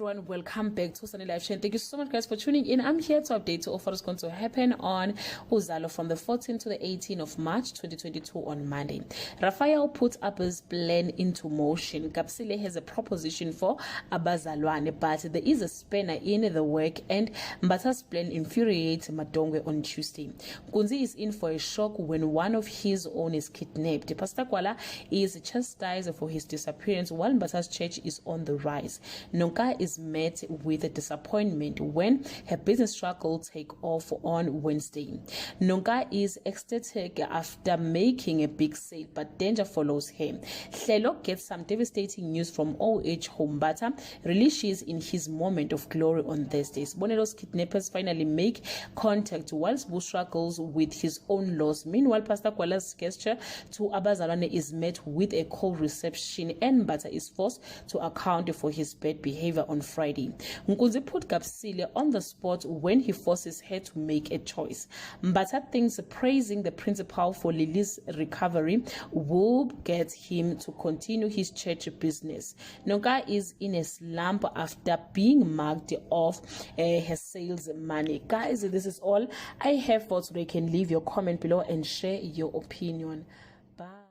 everyone, welcome back to Sunday Live Show. Thank you so much guys for tuning in. I'm here to update you of what is going to happen on Uzalo from the 14th to the 18th of March 2022 on Monday. Raphael put up his plan into motion. Kapsile has a proposition for abazalwane, but there is a spanner in the work and Mbata's plan infuriates Madongwe on Tuesday. Kunzi is in for a shock when one of his own is kidnapped. Pastor Kwala is chastised for his disappearance while Mbata's church is on the rise. Nonka is met with a disappointment when her business struggle take off on Wednesday. Nonka is ecstatic after making a big sale, but danger follows her. Hlelo gets some devastating news from OH Hombata. Releases in his moment of glory on Thursday. Sponelo's kidnappers finally make contact while Sbu struggles with his own loss. Meanwhile, Pastor Kwala's gesture to Abazalwane is met with a cold reception and Mbata is forced to account for his bad behavior on Friday. Nkunzi put Kapsile on the spot when he forces her to make a choice. Mbata thinks praising the principal for Lily's recovery will get him to continue his church business. Nonka is in a slump after being marked off her sales money. Guys, this is all I have for today. You can leave your comment below and share your opinion. Bye.